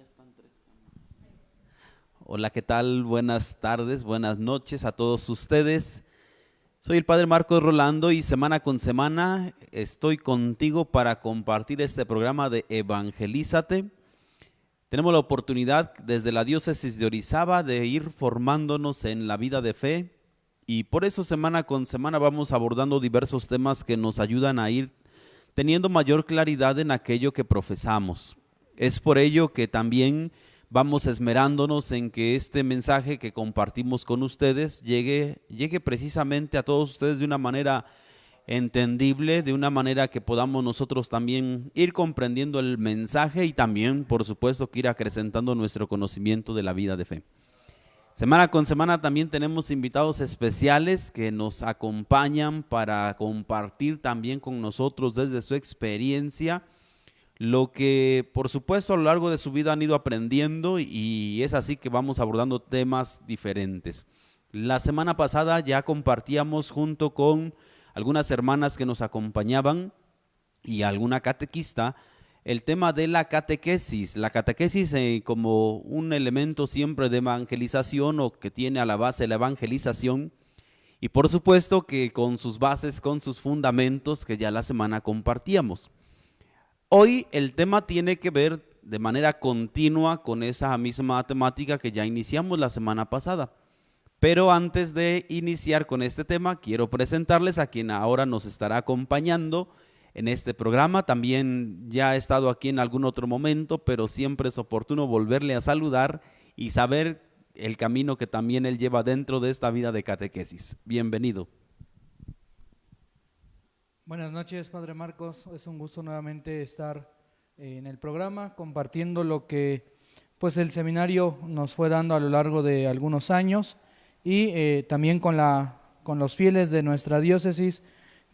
están tres cámaras. Hola, ¿qué tal? Buenas tardes, buenas noches a todos ustedes. Soy el Padre Marcos Rolando y semana con semana estoy contigo para compartir este programa de Evangelízate. Tenemos la oportunidad desde la diócesis de Orizaba de ir formándonos en la vida de fe y por eso semana con semana vamos abordando diversos temas que nos ayudan a ir teniendo mayor claridad en aquello que profesamos. Es por ello que también vamos esmerándonos en que este mensaje que compartimos con ustedes llegue precisamente a todos ustedes de una manera entendible, de una manera que podamos nosotros también ir comprendiendo el mensaje y también, por supuesto, que ir acrecentando nuestro conocimiento de la vida de fe. Semana con semana también tenemos invitados especiales que nos acompañan para compartir también con nosotros desde su experiencia lo que por supuesto a lo largo de su vida han ido aprendiendo y es así que vamos abordando temas diferentes. La semana pasada ya compartíamos junto con algunas hermanas que nos acompañaban y alguna catequista el tema de la catequesis como un elemento siempre de evangelización o que tiene a la base la evangelización y por supuesto que con sus bases, con sus fundamentos que ya la semana compartíamos. Hoy el tema tiene que ver de manera continua con esa misma temática que ya iniciamos la semana pasada. Pero antes de iniciar con este tema, quiero presentarles a quien ahora nos estará acompañando en este programa. También ya ha estado aquí en algún otro momento, pero siempre es oportuno volverle a saludar y saber el camino que también él lleva dentro de esta vida de catequesis. Bienvenido. Buenas noches, Padre Marcos. Es un gusto nuevamente estar en el programa compartiendo lo que pues el seminario nos fue dando a lo largo de algunos años y también con los fieles de nuestra diócesis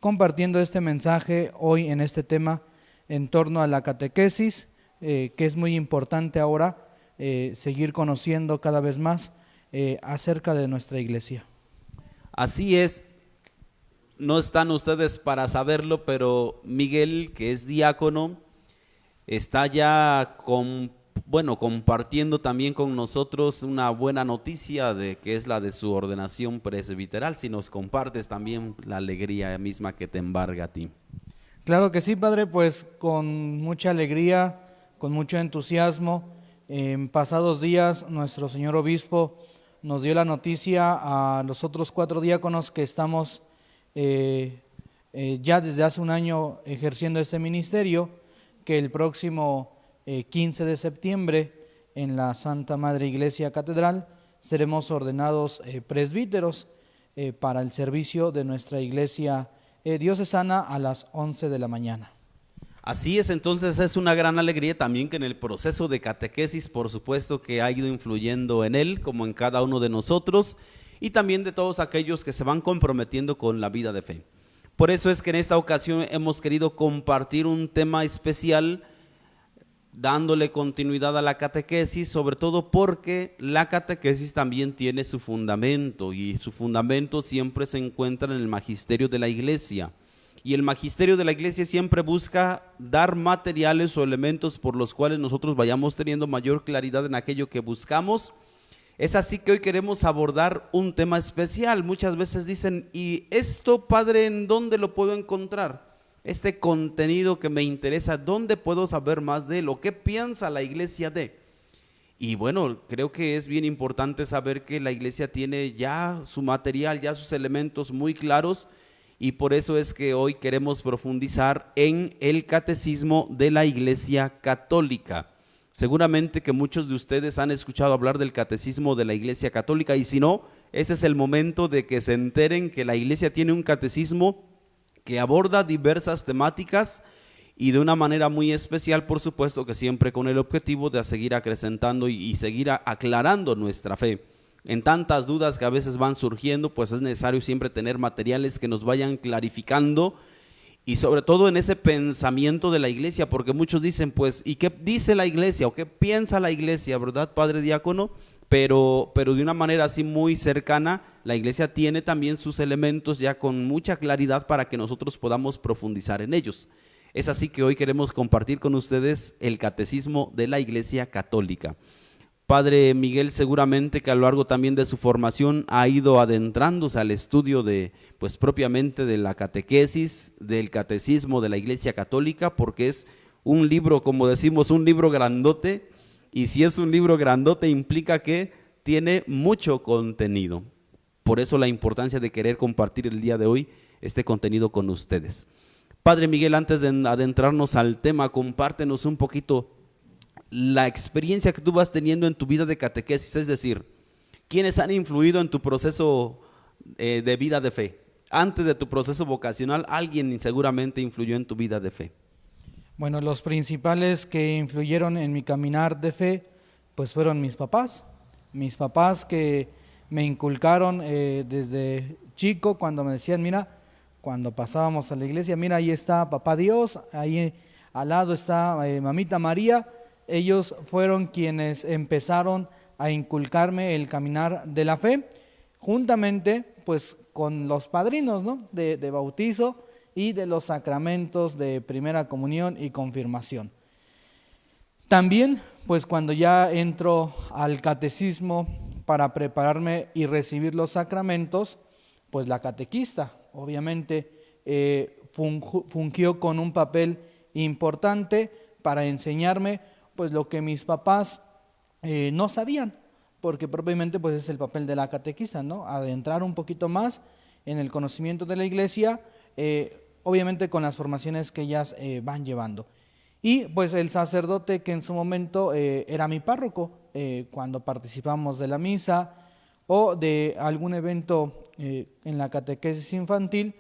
compartiendo este mensaje hoy en este tema en torno a la catequesis, que es muy importante ahora seguir conociendo cada vez más acerca de nuestra iglesia. Así es. No están ustedes para saberlo, pero Miguel, que es diácono, está ya compartiendo también con nosotros una buena noticia de que es la de su ordenación presbiteral. Si nos compartes también la alegría misma que te embarga a ti. Claro que sí, Padre, pues con mucha alegría, con mucho entusiasmo. En pasados días nuestro señor obispo nos dio la noticia a los otros 4 diáconos que estamos ya desde hace un año ejerciendo este ministerio, que el próximo 15 de septiembre en la Santa Madre Iglesia Catedral seremos ordenados presbíteros para el servicio de nuestra iglesia diocesana a las 11 de la mañana. Así es, entonces es una gran alegría también que en el proceso de catequesis, por supuesto que ha ido influyendo en él, como en cada uno de nosotros, y también de todos aquellos que se van comprometiendo con la vida de fe. Por eso es que en esta ocasión hemos querido compartir un tema especial, dándole continuidad a la catequesis, sobre todo porque la catequesis también tiene su fundamento, y su fundamento siempre se encuentra en el magisterio de la iglesia. Y el magisterio de la iglesia siempre busca dar materiales o elementos por los cuales nosotros vayamos teniendo mayor claridad en aquello que buscamos. Es así que hoy queremos abordar un tema especial. Muchas veces dicen, ¿y esto, Padre, en dónde lo puedo encontrar? Este contenido que me interesa, ¿dónde puedo saber más de él? ¿O qué piensa la iglesia de? Y bueno, creo que es bien importante saber que la iglesia tiene ya su material, ya sus elementos muy claros, y por eso es que hoy queremos profundizar en el catecismo de la Iglesia Católica. Seguramente que muchos de ustedes han escuchado hablar del catecismo de la Iglesia Católica y si no, ese es el momento de que se enteren que la Iglesia tiene un catecismo que aborda diversas temáticas y de una manera muy especial, por supuesto que siempre con el objetivo de seguir acrecentando y seguir aclarando nuestra fe. En tantas dudas que a veces van surgiendo, pues es necesario siempre tener materiales que nos vayan clarificando y sobre todo en ese pensamiento de la iglesia, porque muchos dicen, pues, ¿y qué dice la iglesia? ¿O qué piensa la iglesia? ¿Verdad, Padre Diácono? Pero de una manera así muy cercana, la iglesia tiene también sus elementos ya con mucha claridad para que nosotros podamos profundizar en ellos. Es así que hoy queremos compartir con ustedes el Catecismo de la Iglesia Católica. Padre Miguel seguramente que a lo largo también de su formación ha ido adentrándose al estudio de, pues propiamente de la catequesis, del Catecismo de la Iglesia Católica, porque es un libro, como decimos, un libro grandote, y si es un libro grandote implica que tiene mucho contenido. Por eso la importancia de querer compartir el día de hoy este contenido con ustedes. Padre Miguel, antes de adentrarnos al tema, compártenos un poquito la experiencia que tú vas teniendo en tu vida de catequesis, es decir, ¿quiénes han influido en tu proceso de vida de fe? Antes de tu proceso vocacional, alguien seguramente influyó en tu vida de fe. Bueno, los principales que influyeron en mi caminar de fe, pues fueron mis papás que me inculcaron desde chico cuando me decían, mira, cuando pasábamos a la iglesia, mira, ahí está Papá Dios, ahí al lado está Mamita María. Ellos fueron quienes empezaron a inculcarme el caminar de la fe, juntamente pues con los padrinos, ¿no? de bautizo y de los sacramentos de primera comunión y confirmación. También pues cuando ya entro al catecismo para prepararme y recibir los sacramentos, pues la catequista obviamente fungió con un papel importante para enseñarme pues lo que mis papás no sabían, porque propiamente pues es el papel de la catequista, ¿no? Adentrar un poquito más en el conocimiento de la iglesia, obviamente con las formaciones que ellas van llevando. Y pues el sacerdote que en su momento era mi párroco, cuando participamos de la misa o de algún evento en la catequesis infantil,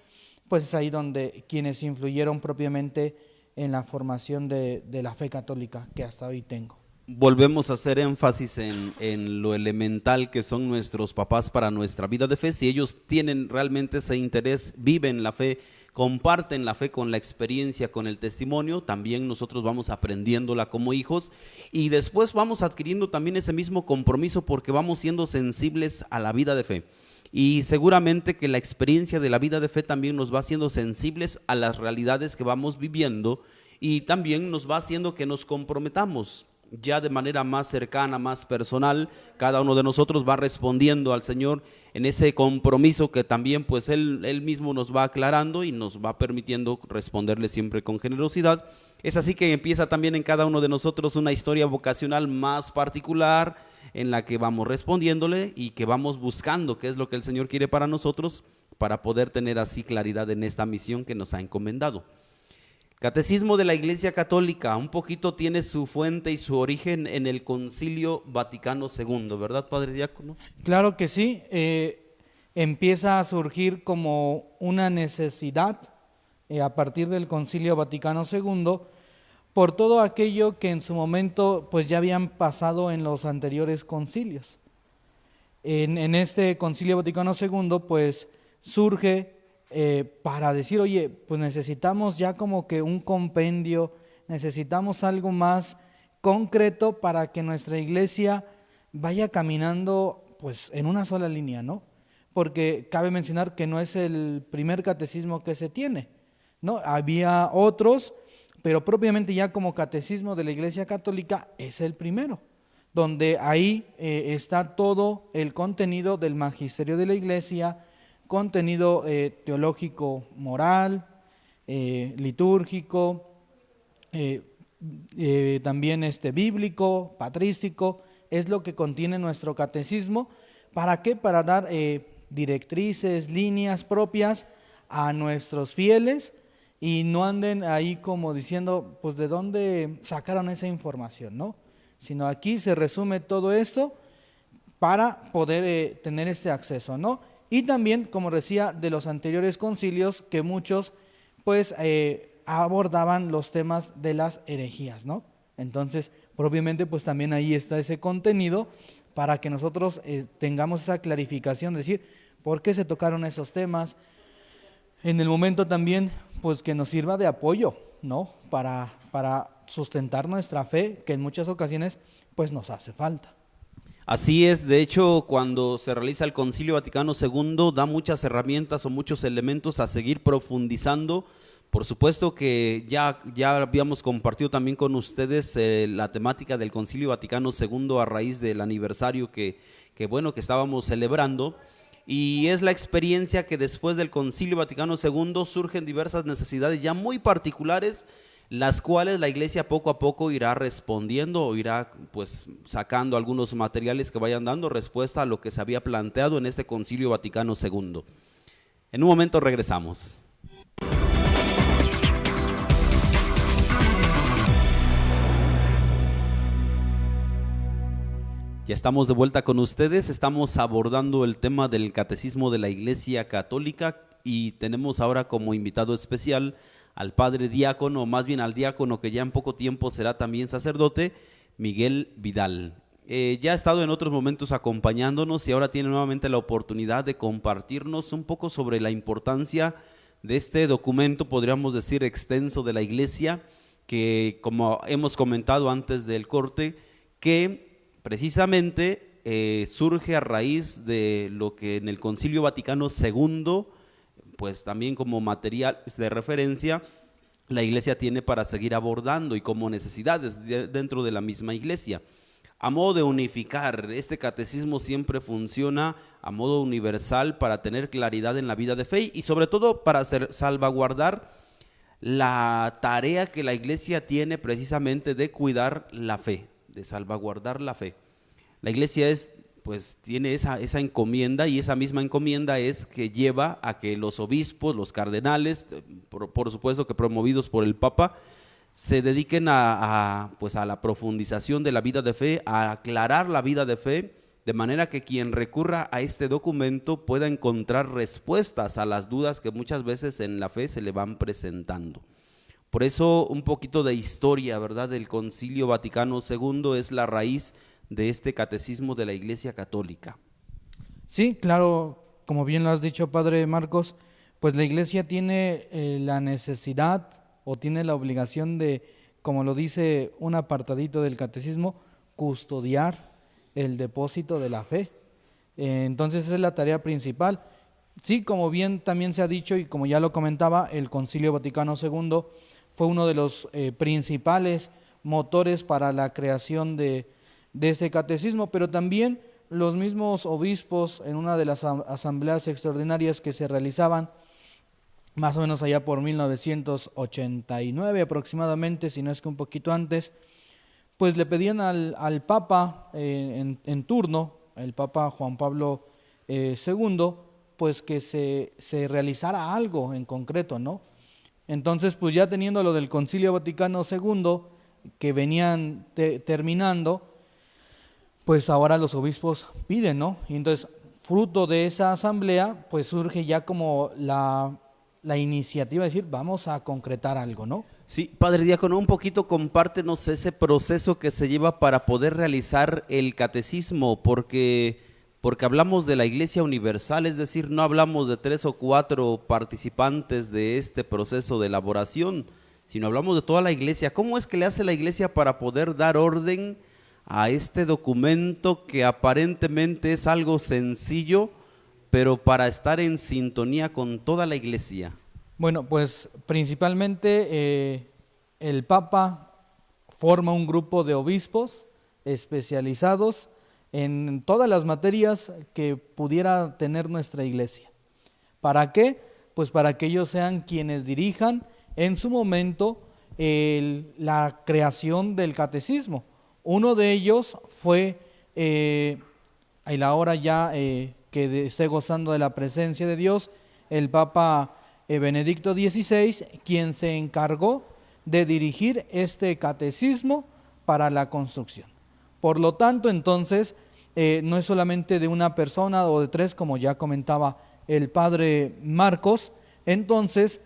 pues es ahí donde quienes influyeron propiamente en la formación de la fe católica que hasta hoy tengo. Volvemos a hacer énfasis en lo elemental que son nuestros papás para nuestra vida de fe. Si ellos tienen realmente ese interés, viven la fe, comparten la fe con la experiencia, con el testimonio, también nosotros vamos aprendiéndola como hijos y después vamos adquiriendo también ese mismo compromiso porque vamos siendo sensibles a la vida de fe. Y seguramente que la experiencia de la vida de fe también nos va haciendo sensibles a las realidades que vamos viviendo y también nos va haciendo que nos comprometamos ya de manera más cercana, más personal. Cada uno de nosotros va respondiendo al Señor en ese compromiso que también pues Él mismo nos va aclarando y nos va permitiendo responderle siempre con generosidad. Es así que empieza también en cada uno de nosotros una historia vocacional más particular en la que vamos respondiéndole y que vamos buscando qué es lo que el Señor quiere para nosotros para poder tener así claridad en esta misión que nos ha encomendado. Catecismo de la Iglesia Católica, un poquito tiene su fuente y su origen en el Concilio Vaticano II, ¿verdad, Padre Diácono? Claro que sí, empieza a surgir como una necesidad a partir del Concilio Vaticano II por todo aquello que en su momento pues ya habían pasado en los anteriores concilios. En este Concilio Vaticano II pues surge para decir, oye, pues necesitamos ya como que un compendio, necesitamos algo más concreto para que nuestra iglesia vaya caminando pues en una sola línea, ¿no? Porque cabe mencionar que no es el primer catecismo que se tiene, ¿no? Había otros, pero propiamente ya como catecismo de la Iglesia Católica es el primero, donde ahí está todo el contenido del magisterio de la Iglesia, contenido teológico, moral, litúrgico, también bíblico, patrístico, es lo que contiene nuestro catecismo. ¿Para qué? Para dar directrices, líneas propias a nuestros fieles y no anden ahí como diciendo, pues de dónde sacaron esa información, ¿no? Sino aquí se resume todo esto para poder tener este acceso, ¿no? Y también, como decía, de los anteriores concilios, que muchos pues abordaban los temas de las herejías, ¿no? Entonces, propiamente, pues también ahí está ese contenido para que nosotros tengamos esa clarificación, de decir, ¿por qué se tocaron esos temas? En el momento también, pues que nos sirva de apoyo, ¿no? Para sustentar nuestra fe, que en muchas ocasiones, pues nos hace falta. Así es, de hecho, cuando se realiza el Concilio Vaticano II, da muchas herramientas o muchos elementos a seguir profundizando Por supuesto que ya habíamos compartido también con ustedes la temática del Concilio Vaticano II a raíz del aniversario que estábamos celebrando. Y es la experiencia que después del Concilio Vaticano II surgen diversas necesidades ya muy particulares, las cuales la Iglesia poco a poco irá respondiendo o irá pues sacando algunos materiales que vayan dando respuesta a lo que se había planteado en este Concilio Vaticano II. En un momento regresamos. Ya estamos de vuelta con ustedes, estamos abordando el tema del Catecismo de la Iglesia Católica y tenemos ahora como invitado especial al padre diácono, o más bien al diácono que ya en poco tiempo será también sacerdote, Miguel Vidal. Ya ha estado en otros momentos acompañándonos y ahora tiene nuevamente la oportunidad de compartirnos un poco sobre la importancia de este documento, podríamos decir extenso de la Iglesia, que como hemos comentado antes del corte, que precisamente surge a raíz de lo que en el Concilio Vaticano II, pues también como materiales de referencia, la Iglesia tiene para seguir abordando y como necesidades dentro de la misma Iglesia. A modo de unificar, este catecismo siempre funciona a modo universal para tener claridad en la vida de fe y sobre todo para salvaguardar la tarea que la Iglesia tiene precisamente de cuidar la fe, de salvaguardar la fe. La Iglesia tiene esa encomienda y esa misma encomienda es que lleva a que los obispos, los cardenales, por supuesto que promovidos por el Papa, se dediquen a la profundización de la vida de fe, a aclarar la vida de fe, de manera que quien recurra a este documento pueda encontrar respuestas a las dudas que muchas veces en la fe se le van presentando. Por eso un poquito de historia, ¿verdad?, del Concilio Vaticano II es la raíz de este catecismo de la Iglesia Católica. Sí, claro, como bien lo has dicho, padre Marcos, pues la Iglesia tiene la necesidad o tiene la obligación de, como lo dice un apartadito del catecismo, custodiar el depósito de la fe. Entonces esa es la tarea principal. Sí, como bien también se ha dicho y como ya lo comentaba, el Concilio Vaticano II fue uno de los principales motores para la creación de ese catecismo, pero también los mismos obispos en una de las asambleas extraordinarias que se realizaban más o menos allá por 1989 aproximadamente, si no es que un poquito antes, pues le pedían al Papa en turno, el Papa Juan Pablo II, pues que se realizara algo en concreto, ¿no? Entonces, pues ya teniendo lo del Concilio Vaticano II, que venían terminando, pues ahora los obispos piden, ¿no? Y entonces, fruto de esa asamblea, pues surge ya como la iniciativa de decir, vamos a concretar algo, ¿no? Sí, padre diácono, un poquito compártenos ese proceso que se lleva para poder realizar el catecismo, porque hablamos de la Iglesia Universal, es decir, no hablamos de 3 o 4 participantes de este proceso de elaboración, sino hablamos de toda la Iglesia. ¿Cómo es que le hace la Iglesia para poder dar orden a este documento que aparentemente es algo sencillo, pero para estar en sintonía con toda la Iglesia? Bueno, pues principalmente el Papa forma un grupo de obispos especializados en todas las materias que pudiera tener nuestra Iglesia. ¿Para qué? Pues para que ellos sean quienes dirijan en su momento la creación del catecismo. Uno de ellos fue, y ahora ya que esté gozando de la presencia de Dios, el Papa Benedicto XVI, quien se encargó de dirigir este catecismo para la construcción. Por lo tanto, entonces, no es solamente de una persona o de 3, como ya comentaba el padre Marcos, entonces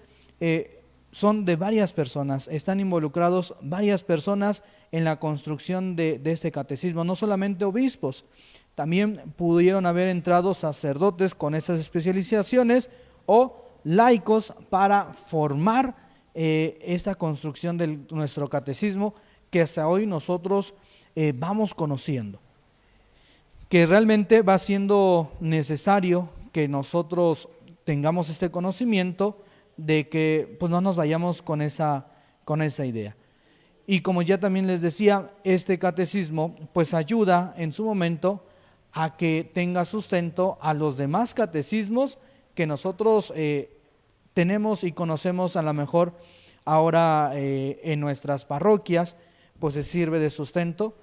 son de varias personas, están involucrados varias personas en la construcción de este catecismo, no solamente obispos, también pudieron haber entrado sacerdotes con estas especializaciones o laicos para formar esta construcción de nuestro catecismo que hasta hoy nosotros vamos conociendo, que realmente va siendo necesario que nosotros tengamos este conocimiento de que pues no nos vayamos con esa idea. Y como ya también les decía, este catecismo pues ayuda en su momento a que tenga sustento a los demás catecismos que nosotros tenemos y conocemos a lo mejor ahora en nuestras parroquias, pues se sirve de sustento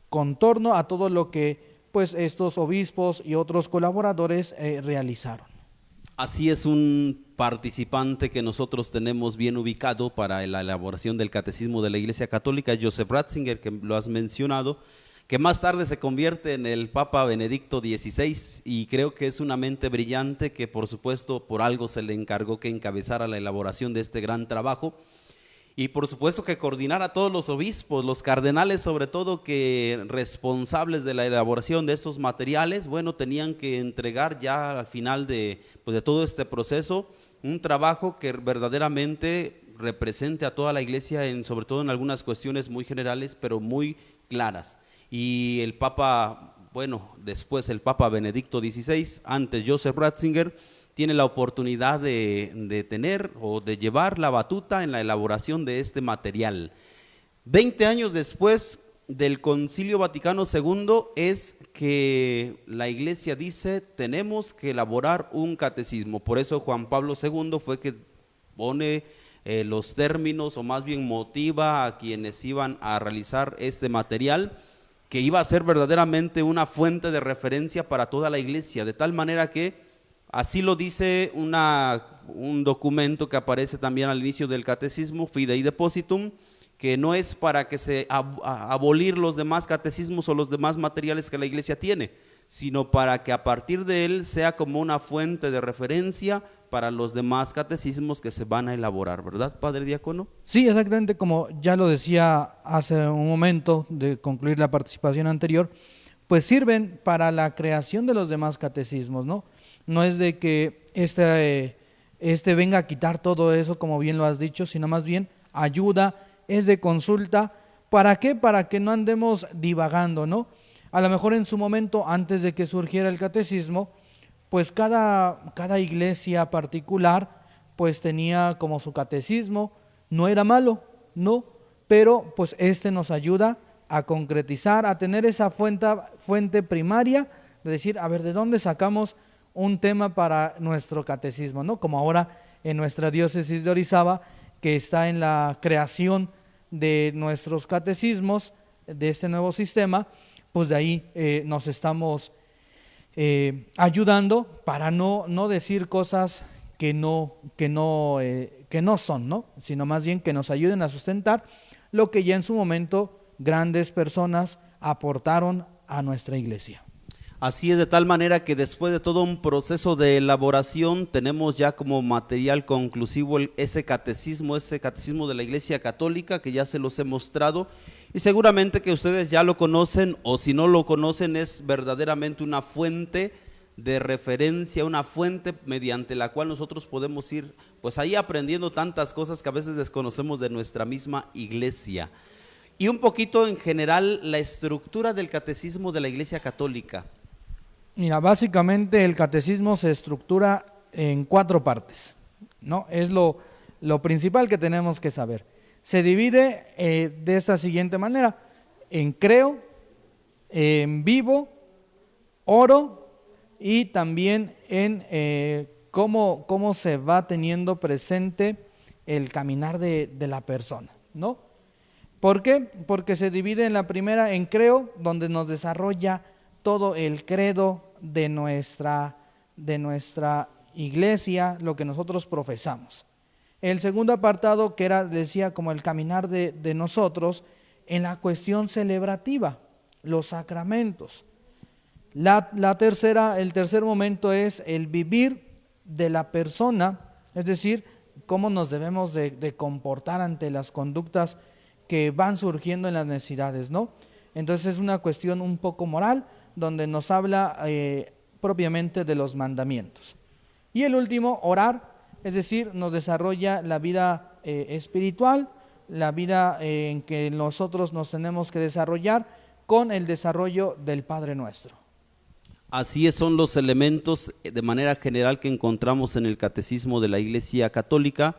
con torno a todo lo que pues estos obispos y otros colaboradores realizaron. Así es, un participante que nosotros tenemos bien ubicado para la elaboración del Catecismo de la Iglesia Católica, Joseph Ratzinger, que lo has mencionado, que más tarde se convierte en el Papa Benedicto XVI, y creo que es una mente brillante que por supuesto por algo se le encargó que encabezara la elaboración de este gran trabajo. Y por supuesto que coordinar a todos los obispos, los cardenales sobre todo, que responsables de la elaboración de estos materiales, bueno, tenían que entregar ya al final de todo este proceso un trabajo que verdaderamente represente a toda la iglesia, sobre todo en algunas cuestiones muy generales, pero muy claras. Y el Papa, bueno, después el Papa Benedicto XVI, antes Joseph Ratzinger, tiene la oportunidad de tener o de llevar la batuta en la elaboración de este material. 20 años después del Concilio Vaticano II es que la Iglesia dice, tenemos que elaborar un catecismo. Por eso Juan Pablo II fue que pone los términos, o más bien motiva a quienes iban a realizar este material, que iba a ser verdaderamente una fuente de referencia para toda la Iglesia, de tal manera que así lo dice un documento que aparece también al inicio del catecismo, Fidei Depositum, que no es para que se abolir los demás catecismos o los demás materiales que la iglesia tiene, sino para que a partir de él sea como una fuente de referencia para los demás catecismos que se van a elaborar, ¿verdad, Padre Diácono? Sí, exactamente como ya lo decía hace un momento de concluir la participación anterior, pues sirven para la creación de los demás catecismos, ¿no? No es de que este venga a quitar todo eso, como bien lo has dicho, sino más bien ayuda, es de consulta. ¿Para qué? Para que no andemos divagando, ¿no? A lo mejor en su momento, antes de que surgiera el catecismo, pues cada iglesia particular pues tenía como su catecismo, no era malo, no, pero pues nos ayuda a concretizar, a tener esa fuente primaria de decir, a ver, ¿de dónde sacamos un tema para nuestro catecismo, ¿no? Como ahora en nuestra diócesis de Orizaba, que está en la creación de nuestros catecismos, de este nuevo sistema, pues de ahí nos estamos ayudando para no decir cosas que no son, ¿no? Sino más bien que nos ayuden a sustentar lo que ya en su momento grandes personas aportaron a nuestra iglesia. Así es, de tal manera que después de todo un proceso de elaboración tenemos ya como material conclusivo ese catecismo de la Iglesia Católica, que ya se los he mostrado, y seguramente que ustedes ya lo conocen, o si no lo conocen, es verdaderamente una fuente de referencia, una fuente mediante la cual nosotros podemos ir pues ahí aprendiendo tantas cosas que a veces desconocemos de nuestra misma iglesia. Y un poquito en general la estructura del catecismo de la Iglesia Católica. Mira, básicamente el catecismo se estructura en 4 partes, ¿no? Es lo principal que tenemos que saber. Se divide de esta siguiente manera: en creo, en vivo, oro, y también en cómo se va teniendo presente el caminar de la persona, ¿no? ¿Por qué? Porque se divide en la primera, en creo, donde nos desarrolla todo el credo de nuestra iglesia, lo que nosotros profesamos. El segundo apartado, que decía como el caminar de nosotros, en la cuestión celebrativa, los sacramentos. El tercer momento es el vivir de la persona, es decir, cómo nos debemos de comportar ante las conductas que van surgiendo en las necesidades, ¿no? Entonces es una cuestión un poco moral, donde nos habla propiamente de los mandamientos. Y el último, orar, es decir, nos desarrolla la vida espiritual, la vida en que nosotros nos tenemos que desarrollar con el desarrollo del Padre Nuestro. Así son los elementos de manera general que encontramos en el Catecismo de la Iglesia Católica,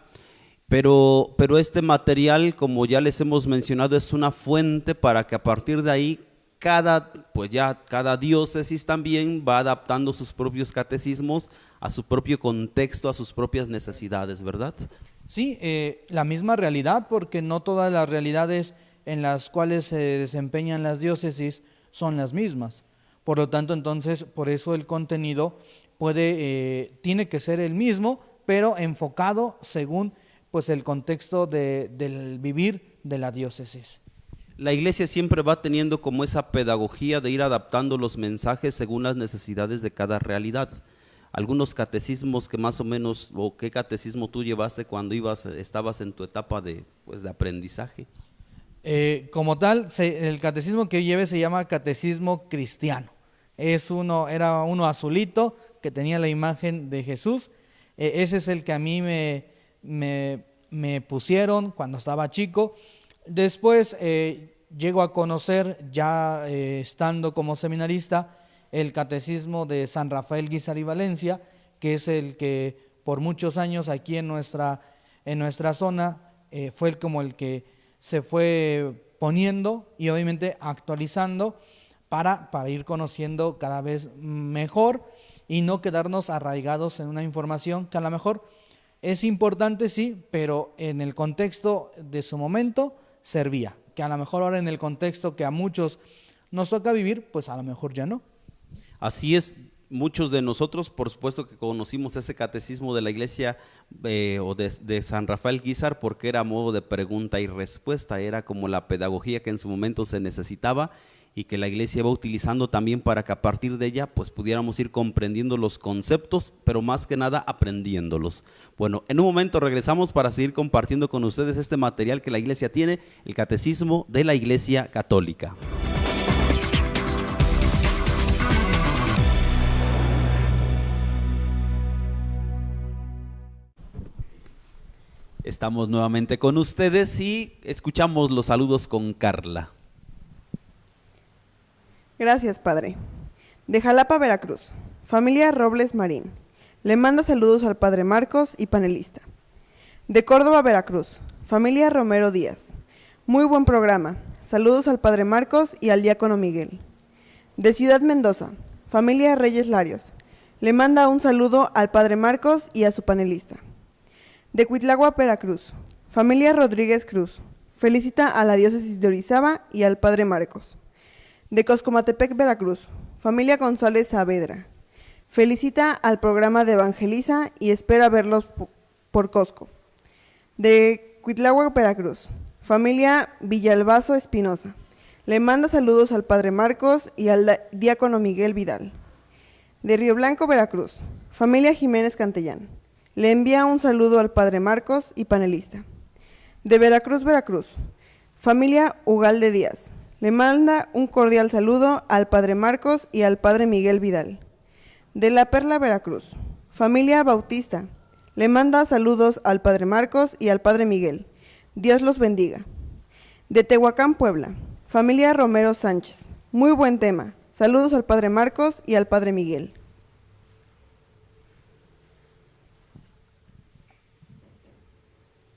pero este material, como ya les hemos mencionado, es una fuente para que a partir de ahí cada diócesis también va adaptando sus propios catecismos a su propio contexto, a sus propias necesidades, ¿verdad? Sí, la misma realidad, porque no todas las realidades en las cuales se desempeñan las diócesis son las mismas. Por lo tanto, entonces, por eso el contenido tiene que ser el mismo, pero enfocado según pues el contexto del vivir de la diócesis. La Iglesia siempre va teniendo como esa pedagogía de ir adaptando los mensajes según las necesidades de cada realidad. Algunos catecismos que más o menos, o qué catecismo tú llevaste cuando estabas en tu etapa de aprendizaje. Como tal, el catecismo que yo llevé se llama catecismo cristiano. Era uno azulito que tenía la imagen de Jesús. Ese es el que a mí me pusieron cuando estaba chico. Después llego a conocer, ya estando como seminarista, el catecismo de San Rafael Guízar y Valencia, que es el que por muchos años aquí en nuestra zona fue como el que se fue poniendo y obviamente actualizando para ir conociendo cada vez mejor y no quedarnos arraigados en una información que a lo mejor es importante, sí, pero en el contexto de su momento servía, que a lo mejor ahora en el contexto que a muchos nos toca vivir, pues a lo mejor ya no. Así es, muchos de nosotros, por supuesto que conocimos ese catecismo de la Iglesia o de San Rafael Guízar porque era a modo de pregunta y respuesta, era como la pedagogía que en su momento se necesitaba y que la Iglesia va utilizando también para que a partir de ella pues pudiéramos ir comprendiendo los conceptos, pero más que nada aprendiéndolos. Bueno, en un momento regresamos para seguir compartiendo con ustedes este material que la Iglesia tiene, el Catecismo de la Iglesia Católica. Estamos nuevamente con ustedes y escuchamos los saludos con Carla. Gracias, Padre. De Jalapa, Veracruz. Familia Robles Marín. Le manda saludos al Padre Marcos y panelista. De Córdoba, Veracruz. Familia Romero Díaz. Muy buen programa. Saludos al Padre Marcos y al Diácono Miguel. De Ciudad Mendoza. Familia Reyes Larios. Le manda un saludo al Padre Marcos y a su panelista. De Cuitlagua, Veracruz. Familia Rodríguez Cruz. Felicita a la diócesis de Orizaba y al Padre Marcos. De Coscomatepec, Veracruz. Familia González Saavedra. Felicita al programa de Evangeliza y espera verlos por Cosco. De Cuitlagua, Veracruz. Familia Villalbazo Espinosa. Le manda saludos al Padre Marcos y al Diácono Miguel Vidal. De Río Blanco, Veracruz. Familia Jiménez Cantellán. Le envía un saludo al Padre Marcos y panelista. De Veracruz, Veracruz. Familia Ugalde Díaz. Le manda un cordial saludo al Padre Marcos y al Padre Miguel Vidal. De La Perla, Veracruz. Familia Bautista. Le manda saludos al Padre Marcos y al Padre Miguel. Dios los bendiga. De Tehuacán, Puebla. Familia Romero Sánchez. Muy buen tema. Saludos al Padre Marcos y al Padre Miguel.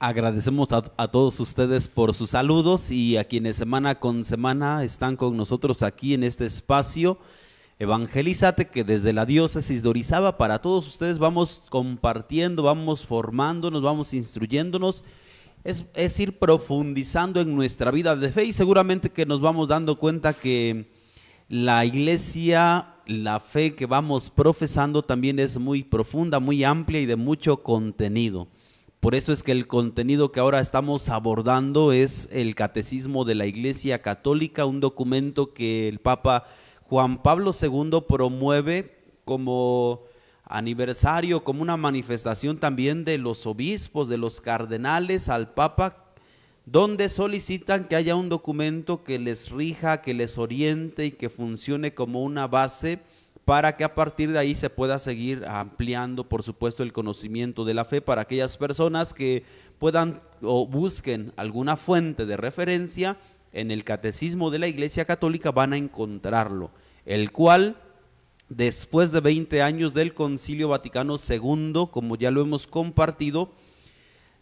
Agradecemos a todos ustedes por sus saludos y a quienes semana con semana están con nosotros aquí en este espacio Evangelízate, que desde la diócesis de Orizaba para todos ustedes vamos compartiendo, vamos formándonos, vamos instruyéndonos, es ir profundizando en nuestra vida de fe y seguramente que nos vamos dando cuenta que la iglesia, la fe que vamos profesando también es muy profunda, muy amplia y de mucho contenido. Por eso es que el contenido que ahora estamos abordando es el Catecismo de la Iglesia Católica, un documento que el Papa Juan Pablo II promueve como aniversario, como una manifestación también de los obispos, de los cardenales al Papa, donde solicitan que haya un documento que les rija, que les oriente y que funcione como una base para que a partir de ahí se pueda seguir ampliando, por supuesto, el conocimiento de la fe para aquellas personas que puedan o busquen alguna fuente de referencia. En el Catecismo de la Iglesia Católica van a encontrarlo, el cual después de 20 años del Concilio Vaticano II, como ya lo hemos compartido,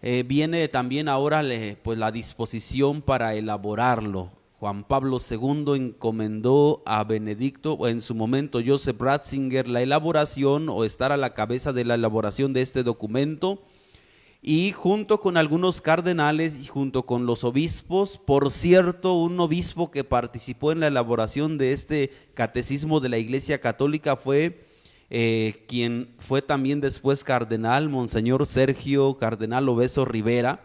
viene también ahora pues la disposición para elaborarlo. Juan Pablo II encomendó a Benedicto, o en su momento Joseph Ratzinger, la elaboración o estar a la cabeza de la elaboración de este documento, y junto con algunos cardenales y junto con los obispos. Por cierto, un obispo que participó en la elaboración de este catecismo de la Iglesia Católica fue quien fue también después cardenal, Monseñor Sergio Cardenal Obeso Rivera,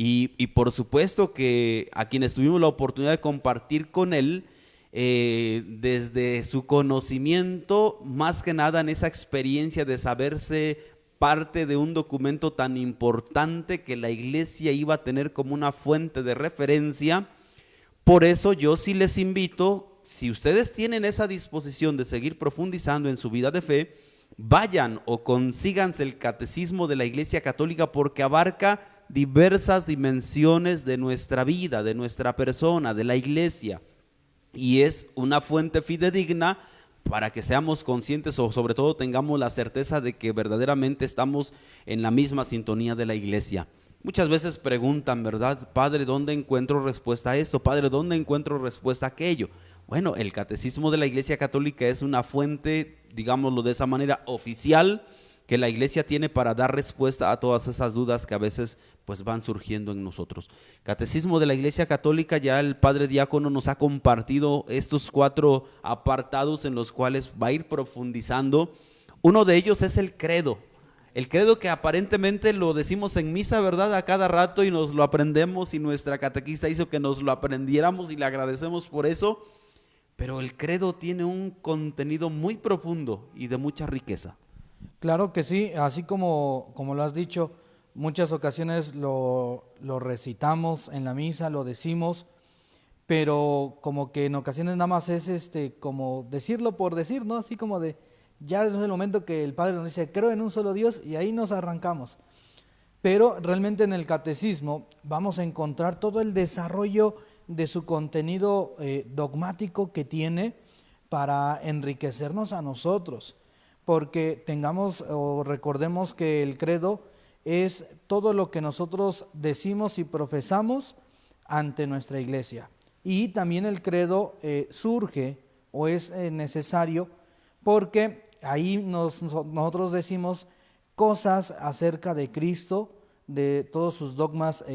y por supuesto que a quienes tuvimos la oportunidad de compartir con él, desde su conocimiento, más que nada en esa experiencia de saberse parte de un documento tan importante que la Iglesia iba a tener como una fuente de referencia. Por eso yo sí les invito, si ustedes tienen esa disposición de seguir profundizando en su vida de fe, vayan o consíganse el Catecismo de la Iglesia Católica, porque abarca diversas dimensiones de nuestra vida, de nuestra persona, de la Iglesia, y es una fuente fidedigna para que seamos conscientes, o sobre todo tengamos la certeza de que verdaderamente estamos en la misma sintonía de la Iglesia. Muchas veces preguntan, ¿verdad? Padre, ¿dónde encuentro respuesta a esto? Padre, ¿dónde encuentro respuesta a aquello? Bueno, el Catecismo de la Iglesia Católica es una fuente, digámoslo de esa manera, oficial, que la Iglesia tiene para dar respuesta a todas esas dudas que a veces pues van surgiendo en nosotros. Catecismo de la Iglesia Católica, ya el Padre Diácono nos ha compartido estos 4 apartados en los cuales va a ir profundizando. Uno de ellos es el credo que aparentemente lo decimos en misa, ¿verdad? A cada rato, y nos lo aprendemos, y nuestra catequista hizo que nos lo aprendiéramos y le agradecemos por eso, pero el credo tiene un contenido muy profundo y de mucha riqueza. Claro que sí, así como lo has dicho, muchas ocasiones lo recitamos en la misa, lo decimos, pero como que en ocasiones nada más es como decirlo por decir, ¿no? Así como de, ya es el momento que el Padre nos dice, creo en un solo Dios, y ahí nos arrancamos. Pero realmente en el catecismo vamos a encontrar todo el desarrollo de su contenido dogmático que tiene para enriquecernos a nosotros. Porque tengamos o recordemos que el credo es todo lo que nosotros decimos y profesamos ante nuestra iglesia. Y también el credo surge o es necesario porque ahí nosotros decimos cosas acerca de Cristo, de todos sus dogmas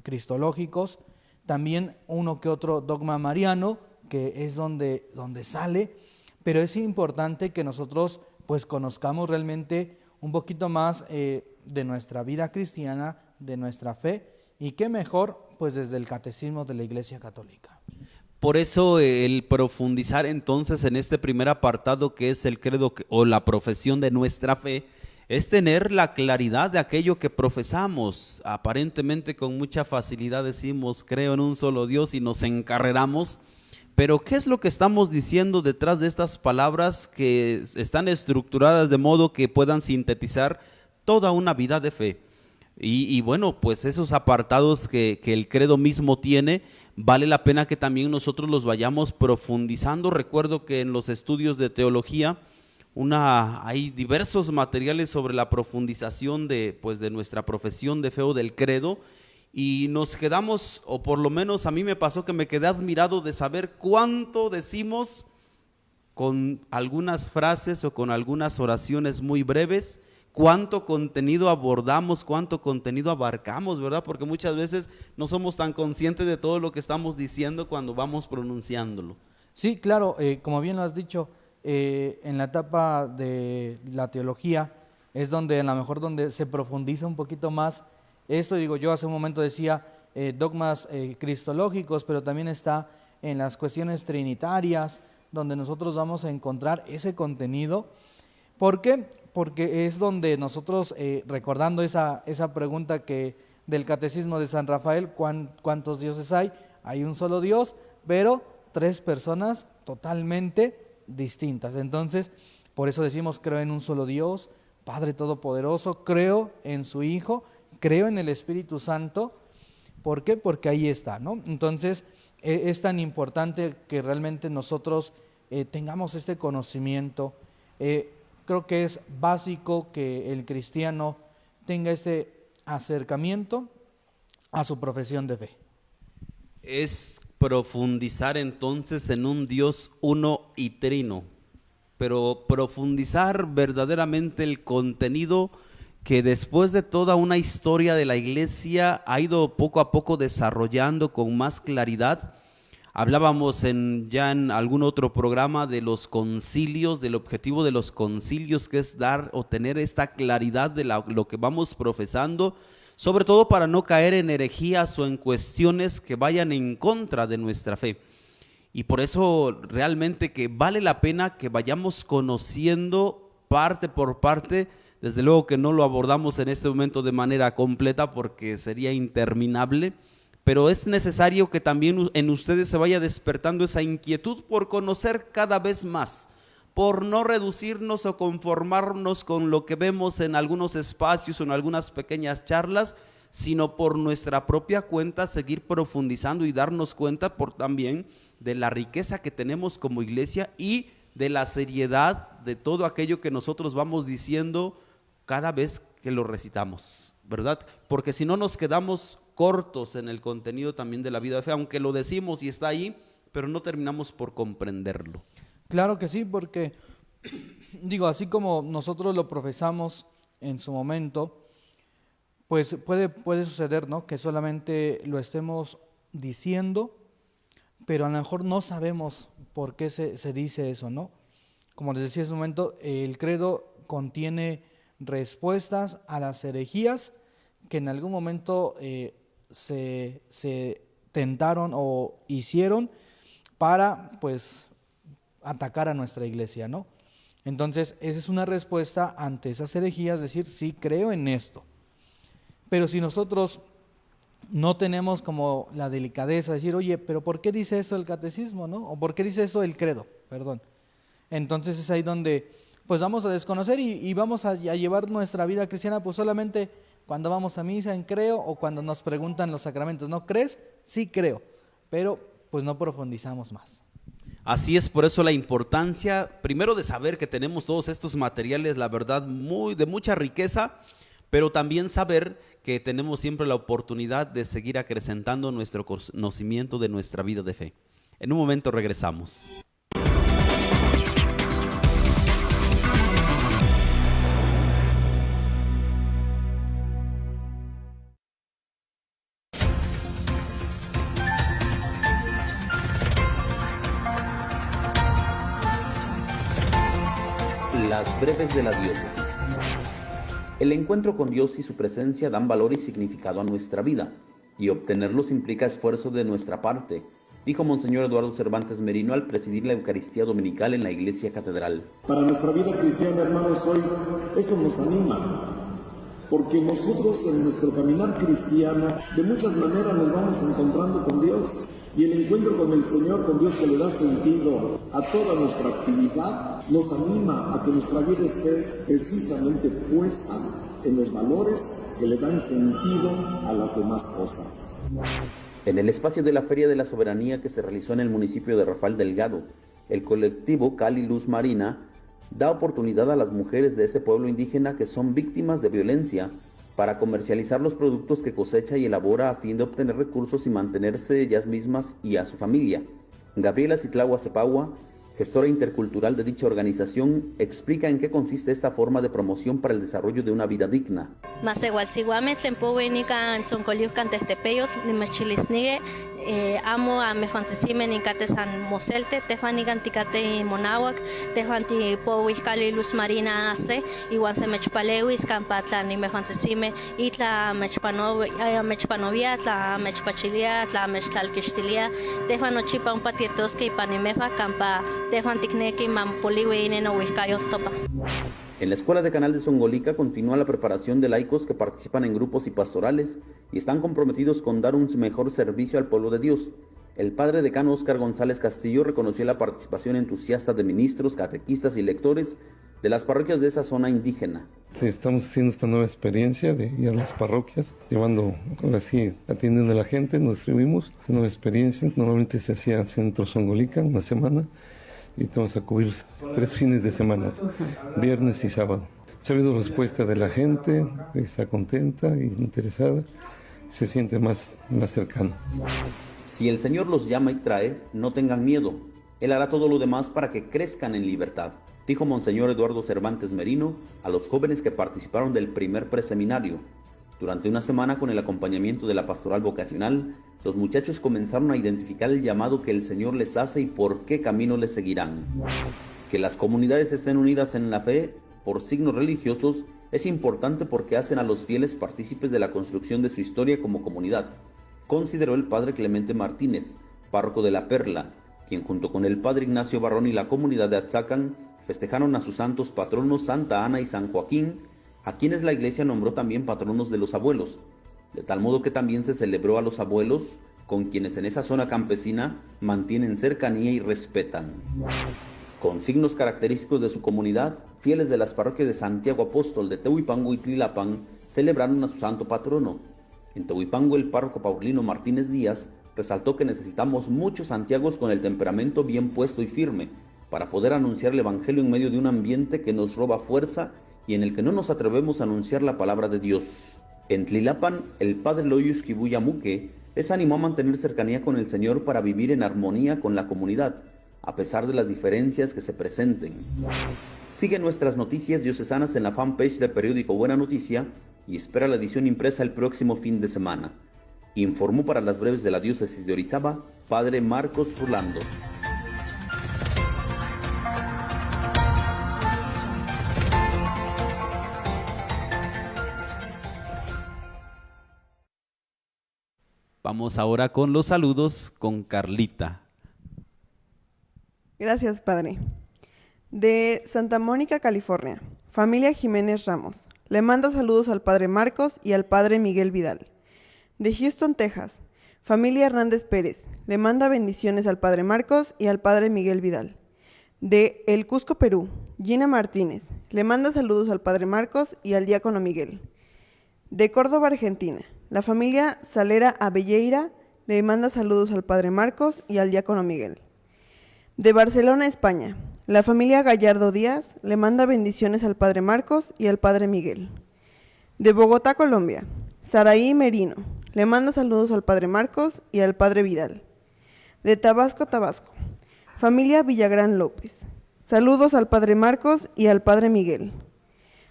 cristológicos, también uno que otro dogma mariano, que es donde sale, pero es importante que nosotros pues conozcamos realmente un poquito más de nuestra vida cristiana, de nuestra fe, y qué mejor pues desde el Catecismo de la Iglesia Católica. Por eso el profundizar entonces en este primer apartado, que es el credo o la profesión de nuestra fe, es tener la claridad de aquello que profesamos. Aparentemente con mucha facilidad decimos creo en un solo Dios y nos encarreramos. Pero ¿qué es lo que estamos diciendo detrás de estas palabras que están estructuradas de modo que puedan sintetizar toda una vida de fe? Y bueno, pues esos apartados que el credo mismo tiene, vale la pena que también nosotros los vayamos profundizando. Recuerdo que en los estudios de teología hay diversos materiales sobre la profundización de nuestra profesión de fe o del credo. Y nos quedamos, o por lo menos a mí me pasó que me quedé admirado de saber cuánto decimos con algunas frases o con algunas oraciones muy breves, cuánto contenido abordamos, cuánto contenido abarcamos, ¿verdad? Porque muchas veces no somos tan conscientes de todo lo que estamos diciendo cuando vamos pronunciándolo. Sí, claro, como bien lo has dicho, en la etapa de la teología es donde a lo mejor donde se profundiza un poquito más. Esto digo, yo hace un momento decía dogmas cristológicos, pero también está en las cuestiones trinitarias, donde nosotros vamos a encontrar ese contenido. ¿Por qué? Porque es donde nosotros, recordando esa pregunta del Catecismo de San Rafael, ¿cuántos dioses hay? Hay un solo Dios, pero 3 personas totalmente distintas. Entonces, por eso decimos, creo en un solo Dios, Padre Todopoderoso, creo en su Hijo, creo en el Espíritu Santo. ¿Por qué? Porque ahí está, ¿no? Entonces, es tan importante que realmente nosotros tengamos este conocimiento Creo que es básico que el cristiano tenga este acercamiento a su profesión de fe. Es profundizar entonces en un Dios uno y trino, pero profundizar verdaderamente el contenido que después de toda una historia de la iglesia ha ido poco a poco desarrollando con más claridad. Hablábamos ya en algún otro programa de los concilios, del objetivo de los concilios, que es dar o tener esta claridad de lo que vamos profesando, sobre todo para no caer en herejías o en cuestiones que vayan en contra de nuestra fe. Y por eso realmente que vale la pena que vayamos conociendo parte por parte. Desde luego que no lo abordamos en este momento de manera completa porque sería interminable, pero es necesario que también en ustedes se vaya despertando esa inquietud por conocer cada vez más, por no reducirnos o conformarnos con lo que vemos en algunos espacios o en algunas pequeñas charlas, sino por nuestra propia cuenta seguir profundizando y darnos cuenta también de la riqueza que tenemos como iglesia y de la seriedad de todo aquello que nosotros vamos diciendo cada vez que lo recitamos, ¿verdad? Porque si no nos quedamos cortos en el contenido también de la vida de fe, aunque lo decimos y está ahí, pero no terminamos por comprenderlo. Claro que sí, porque digo, así como nosotros lo profesamos en su momento, pues puede suceder, ¿no?, que solamente lo estemos diciendo, pero a lo mejor no sabemos por qué se dice eso, ¿no? Como les decía en su momento, el credo contiene respuestas a las herejías que en algún momento se tentaron o hicieron para, pues, atacar a nuestra iglesia, ¿no? Entonces, esa es una respuesta ante esas herejías, decir, sí creo en esto. Pero si nosotros no tenemos como la delicadeza de decir, oye, pero ¿por qué dice eso el catecismo, no? O ¿por qué dice eso el credo? Perdón. Entonces es ahí donde pues vamos a desconocer y vamos a llevar nuestra vida cristiana pues solamente cuando vamos a misa en creo o cuando nos preguntan los sacramentos, ¿no crees? Sí creo, pero pues no profundizamos más. Así es, por eso la importancia, primero de saber que tenemos todos estos materiales, la verdad, de mucha riqueza, pero también saber que tenemos siempre la oportunidad de seguir acrecentando nuestro conocimiento de nuestra vida de fe. En un momento regresamos. Las breves de la diócesis. El encuentro con Dios y su presencia dan valor y significado a nuestra vida, y obtenerlos implica esfuerzo de nuestra parte, dijo Monseñor Eduardo Cervantes Merino al presidir la Eucaristía Dominical en la Iglesia Catedral. Para nuestra vida cristiana, hermanos, hoy eso nos anima, porque nosotros en nuestro caminar cristiano de muchas maneras nos vamos encontrando con Dios. Y el encuentro con el Señor, con Dios que le da sentido a toda nuestra actividad, nos anima a que nuestra vida esté precisamente puesta en los valores que le dan sentido a las demás cosas. En el espacio de la Feria de la Soberanía que se realizó en el municipio de Rafael Delgado, el colectivo Cali Luz Marina da oportunidad a las mujeres de ese pueblo indígena que son víctimas de violencia para comercializar los productos que cosecha y elabora a fin de obtener recursos y mantenerse ellas mismas y a su familia. Gabriela Citlagua Cepagua, gestora intercultural de dicha organización, explica en qué consiste esta forma de promoción para el desarrollo de una vida digna. Amo a me fantasime ni cate san moselte te fanigan ticate monawak te fanti powikali luz marina hace igual se mechpalewis campatla ni me fantasime itla mechpanovia tla mechpachilia tla mechtalkishtilia te fanochipa un patietos que panimefa campa te fantikneki mampoliwe ineno wikayot topa. En la Escuela de Canal de Songolica continúa la preparación de laicos que participan en grupos y pastorales y están comprometidos con dar un mejor servicio al pueblo de Dios. El padre decano Óscar González Castillo reconoció la participación entusiasta de ministros, catequistas y lectores de las parroquias de esa zona indígena. Sí, estamos haciendo esta nueva experiencia de ir a las parroquias, llevando, así, atendiendo a la gente, nos distribuimos, nueva experiencia. Normalmente se hacía Centro Songolica una semana, y vamos a cubrir 3 fines de semana, viernes y sábado. Ha habido respuesta de la gente, está contenta e interesada, se siente más cercano. Si el Señor los llama y trae, no tengan miedo. Él hará todo lo demás para que crezcan en libertad, dijo Monseñor Eduardo Cervantes Merino a los jóvenes que participaron del primer preseminario. Durante una semana, con el acompañamiento de la pastoral vocacional, los muchachos comenzaron a identificar el llamado que el Señor les hace y por qué camino les seguirán. Que las comunidades estén unidas en la fe por signos religiosos es importante porque hacen a los fieles partícipes de la construcción de su historia como comunidad, consideró el padre Clemente Martínez, párroco de La Perla, quien junto con el padre Ignacio Barrón y la comunidad de Atzacan festejaron a sus santos patronos Santa Ana y San Joaquín, a quienes la iglesia nombró también patronos de los abuelos, de tal modo que también se celebró a los abuelos, con quienes en esa zona campesina mantienen cercanía y respetan. Con signos característicos de su comunidad, fieles de las parroquias de Santiago Apóstol, de Tehuipango y Tlilapan celebraron a su santo patrono. En Tehuipango, el párroco Paulino Martínez Díaz resaltó que necesitamos muchos Santiagos con el temperamento bien puesto y firme para poder anunciar el Evangelio en medio de un ambiente que nos roba fuerza y en el que no nos atrevemos a anunciar la palabra de Dios. En Tlilapan, el padre Loyus Kibuya Muque les animó a mantener cercanía con el Señor para vivir en armonía con la comunidad, a pesar de las diferencias que se presenten. Sigue nuestras noticias diocesanas en la fanpage de Periódico Buena Noticia y espera la edición impresa el próximo fin de semana. Informó para las breves de la diócesis de Orizaba, padre Marcos Rolando. Vamos ahora con los saludos con Carlita. Gracias, padre. De Santa Mónica, California, familia Jiménez Ramos. Le manda saludos al padre Marcos y al padre Miguel Vidal. De Houston, Texas, familia Hernández Pérez. Le manda bendiciones al padre Marcos y al padre Miguel Vidal. De El Cusco, Perú, Gina Martínez. Le manda saludos al padre Marcos y al diácono Miguel. De Córdoba, Argentina, la familia Salera Abelleira le manda saludos al padre Marcos y al diácono Miguel. De Barcelona, España, la familia Gallardo Díaz le manda bendiciones al padre Marcos y al padre Miguel. De Bogotá, Colombia, Saraí Merino le manda saludos al padre Marcos y al padre Vidal. De Tabasco, Tabasco, familia Villagrán López, saludos al padre Marcos y al padre Miguel.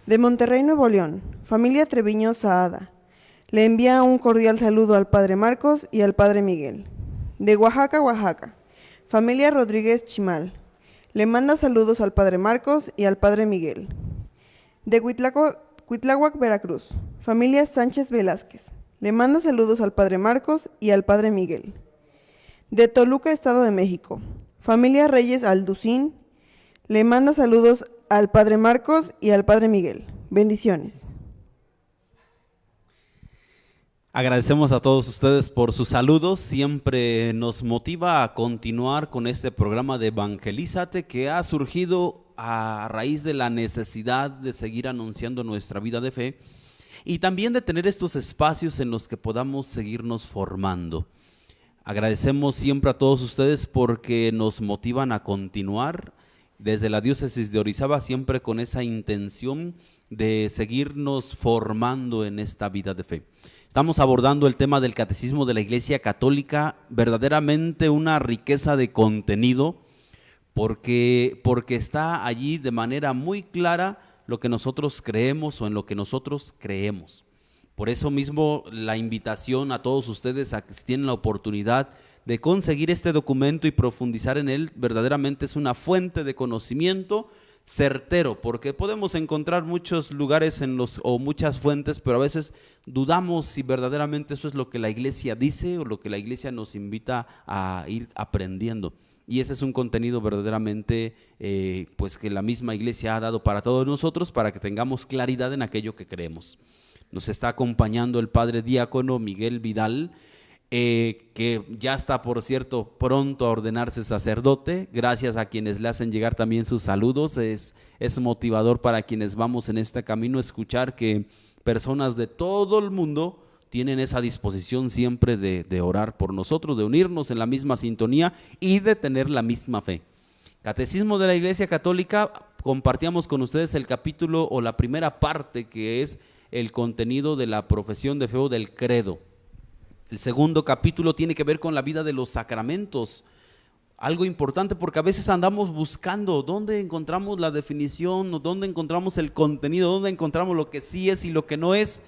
De Monterrey, Nuevo León, familia Treviño Saada, le envía un cordial saludo al padre Marcos y al padre Miguel. De Oaxaca, Oaxaca, familia Rodríguez Chimal, le manda saludos al padre Marcos y al padre Miguel. De Cuitláhuac, Veracruz, familia Sánchez Velázquez, le manda saludos al padre Marcos y al padre Miguel. De Toluca, Estado de México, familia Reyes Alducín, le manda saludos al padre Marcos y al padre Miguel. Bendiciones. Agradecemos a todos ustedes por sus saludos, siempre nos motiva a continuar con este programa de Evangelízate que ha surgido a raíz de la necesidad de seguir anunciando nuestra vida de fe y también de tener estos espacios en los que podamos seguirnos formando. Agradecemos siempre a todos ustedes porque nos motivan a continuar desde la diócesis de Orizaba siempre con esa intención de seguirnos formando en esta vida de fe. Estamos abordando el tema del Catecismo de la Iglesia Católica, verdaderamente una riqueza de contenido, porque está allí de manera muy clara lo que nosotros creemos o en lo que nosotros creemos. Por eso mismo la invitación a todos ustedes a que si tienen la oportunidad de conseguir este documento y profundizar en él, verdaderamente es una fuente de conocimiento certero, porque podemos encontrar muchos lugares o muchas fuentes, pero a veces dudamos si verdaderamente eso es lo que la iglesia dice o lo que la iglesia nos invita a ir aprendiendo. Y ese es un contenido verdaderamente pues que la misma iglesia ha dado para todos nosotros para que tengamos claridad en aquello que creemos. Nos está acompañando el padre diácono Miguel Vidal, que ya está, por cierto, pronto a ordenarse sacerdote, gracias a quienes le hacen llegar también sus saludos. Es motivador para quienes vamos en este camino escuchar que personas de todo el mundo tienen esa disposición siempre de orar por nosotros, de unirnos en la misma sintonía y de tener la misma fe. Catecismo de la Iglesia Católica, compartíamos con ustedes el capítulo o la primera parte que es el contenido de la profesión de fe o del credo. El segundo capítulo tiene que ver con la vida de los sacramentos, algo importante porque a veces andamos buscando dónde encontramos la definición, dónde encontramos el contenido, dónde encontramos lo que sí es y lo que no es.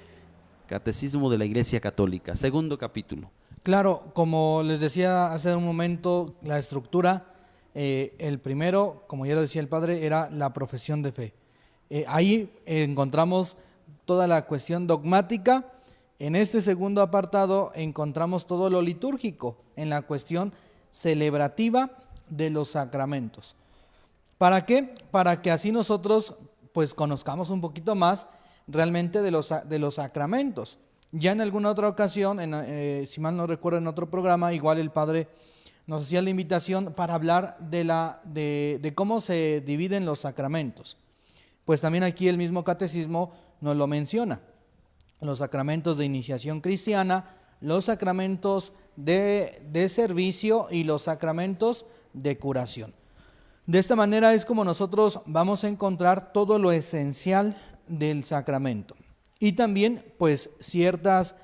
Catecismo de la Iglesia Católica, segundo capítulo. Claro, como les decía hace un momento, la estructura, el primero, como ya lo decía el padre, era la profesión de fe. Ahí encontramos toda la cuestión dogmática. En este segundo apartado encontramos todo lo litúrgico, en la cuestión celebrativa de los sacramentos. ¿Para qué? Para que así nosotros pues conozcamos un poquito más realmente de los sacramentos. Ya en alguna otra ocasión, si mal no recuerdo, en otro programa, igual el padre nos hacía la invitación para hablar de cómo se dividen los sacramentos. Pues también aquí el mismo catecismo nos lo menciona. Los sacramentos de iniciación cristiana, los sacramentos de servicio y los sacramentos de curación. De esta manera es como nosotros vamos a encontrar todo lo esencial del sacramento y también pues ciertas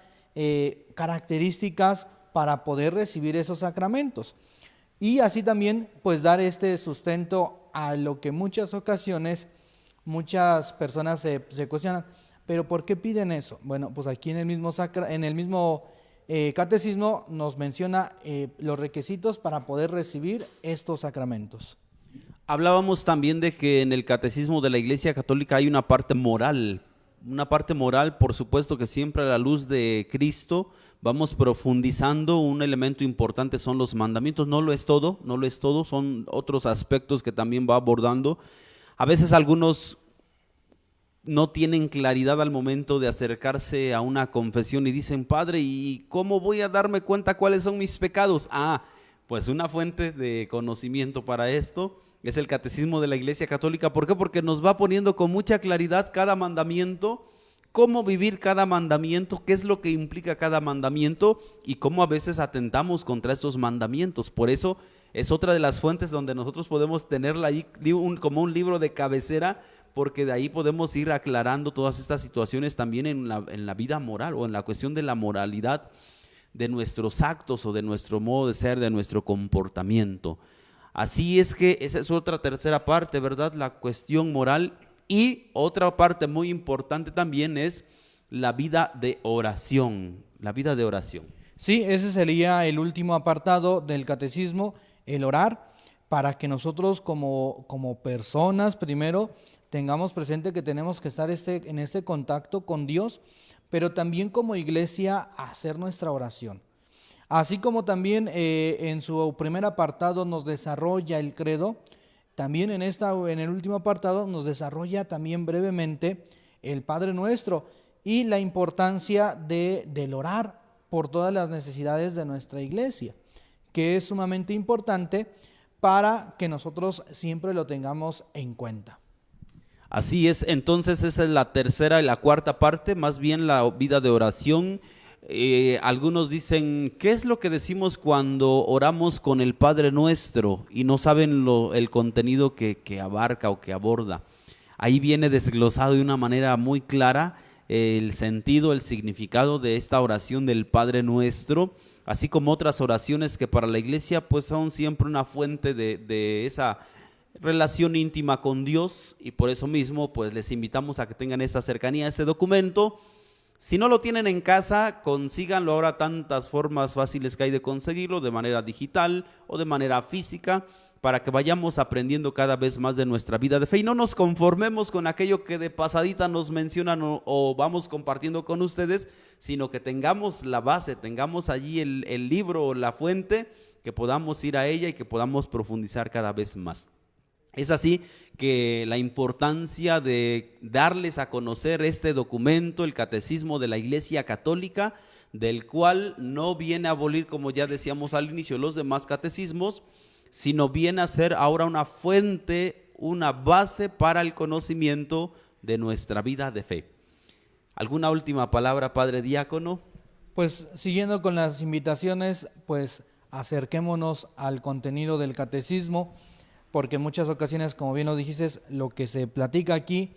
características para poder recibir esos sacramentos y así también pues dar este sustento a lo que muchas ocasiones muchas personas se cuestionan. ¿Pero por qué piden eso? Bueno, pues aquí en el mismo catecismo nos menciona los requisitos para poder recibir estos sacramentos. Hablábamos también de que en el Catecismo de la Iglesia Católica hay una parte moral, por supuesto que siempre a la luz de Cristo vamos profundizando. Un elemento importante son los mandamientos, no lo es todo, son otros aspectos que también va abordando. A veces algunos no tienen claridad al momento de acercarse a una confesión y dicen: Padre, ¿y cómo voy a darme cuenta cuáles son mis pecados? Pues una fuente de conocimiento para esto es el Catecismo de la Iglesia Católica. ¿Por qué? Porque nos va poniendo con mucha claridad cada mandamiento, cómo vivir cada mandamiento, qué es lo que implica cada mandamiento y cómo a veces atentamos contra estos mandamientos. Por eso es otra de las fuentes donde nosotros podemos tenerla ahí como un libro de cabecera, porque de ahí podemos ir aclarando todas estas situaciones también en la vida moral o en la cuestión de la moralidad de nuestros actos o de nuestro modo de ser, de nuestro comportamiento. Así es que esa es otra tercera parte, ¿verdad? La cuestión moral. Y otra parte muy importante también es la vida de oración, Sí, ese sería el último apartado del catecismo, el orar, para que nosotros como personas primero tengamos presente que tenemos que estar en este contacto con Dios, pero también como iglesia hacer nuestra oración. Así como también en su primer apartado nos desarrolla el credo, también en el último apartado nos desarrolla también brevemente el Padre Nuestro y la importancia del orar por todas las necesidades de nuestra iglesia, que es sumamente importante para que nosotros siempre lo tengamos en cuenta. Así es, entonces esa es la tercera y la cuarta parte, más bien la vida de oración. Algunos dicen: ¿qué es lo que decimos cuando oramos con el Padre Nuestro? Y no saben el contenido que abarca o que aborda. Ahí viene desglosado de una manera muy clara el sentido, el significado de esta oración del Padre Nuestro, así como otras oraciones que para la iglesia pues son siempre una fuente de esa relación íntima con Dios, y por eso mismo pues les invitamos a que tengan esa cercanía a este documento. Si no lo tienen en casa, consíganlo. Ahora tantas formas fáciles que hay de conseguirlo, de manera digital o de manera física, para que vayamos aprendiendo cada vez más de nuestra vida de fe y no nos conformemos con aquello que de pasadita nos mencionan o vamos compartiendo con ustedes, sino que tengamos la base, tengamos allí el libro o la fuente, que podamos ir a ella y que podamos profundizar cada vez más. Es así que la importancia de darles a conocer este documento, el Catecismo de la Iglesia Católica, del cual no viene a abolir, como ya decíamos al inicio, los demás catecismos, sino viene a ser ahora una fuente, una base para el conocimiento de nuestra vida de fe. ¿Alguna última palabra, Padre Diácono? Pues siguiendo con las invitaciones, pues acerquémonos al contenido del catecismo, porque en muchas ocasiones, como bien lo dijiste, lo que se platica aquí,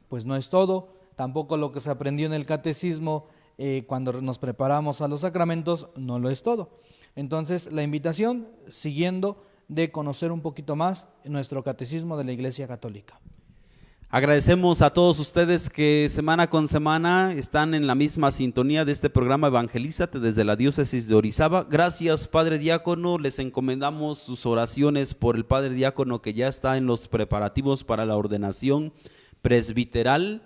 pues no es todo, tampoco lo que se aprendió en el catecismo cuando nos preparamos a los sacramentos, no lo es todo. Entonces, la invitación, siguiendo, de conocer un poquito más nuestro catecismo de la Iglesia Católica. Agradecemos a todos ustedes que semana con semana están en la misma sintonía de este programa Evangelízate desde la diócesis de Orizaba. Gracias, Padre Diácono, les encomendamos sus oraciones por el Padre Diácono que ya está en los preparativos para la ordenación presbiteral.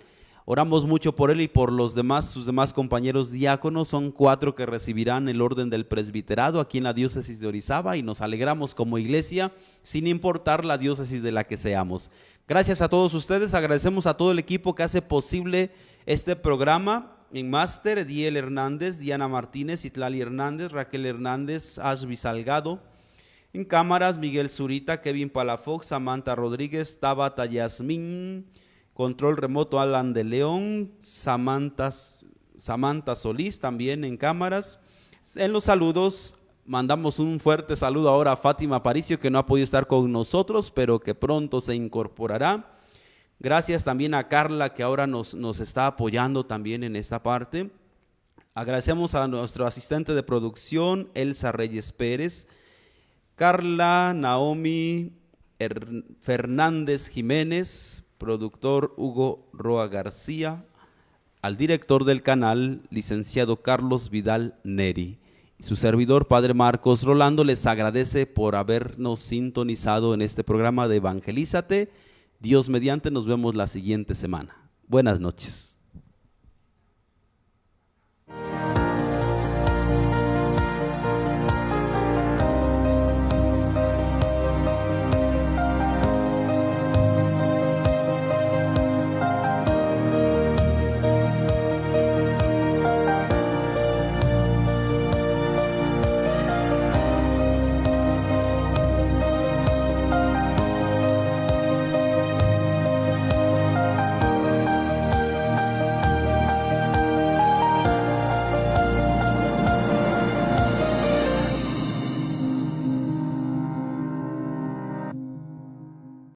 Oramos mucho por él y por los demás, sus demás compañeros diáconos. Son 4 que recibirán el orden del presbiterado aquí en la diócesis de Orizaba y nos alegramos como iglesia sin importar la diócesis de la que seamos. Gracias a todos ustedes, agradecemos a todo el equipo que hace posible este programa. En máster, Ediel Hernández, Diana Martínez, Itlali Hernández, Raquel Hernández, Ashby Salgado. En cámaras, Miguel Zurita, Kevin Palafox, Samantha Rodríguez, Tabata Yasmín. Control remoto, Alan de León, Samantha Solís también en cámaras. En los saludos, mandamos un fuerte saludo ahora a Fátima Aparicio, que no ha podido estar con nosotros, pero que pronto se incorporará. Gracias también a Carla, que ahora nos está apoyando también en esta parte. Agradecemos a nuestro asistente de producción, Elsa Reyes Pérez, Carla Naomi Fernández Jiménez, productor Hugo Roa García, al director del canal, licenciado Carlos Vidal Neri. Y su servidor, Padre Marcos Rolando, les agradece por habernos sintonizado en este programa de Evangelízate. Dios mediante, nos vemos la siguiente semana. Buenas noches.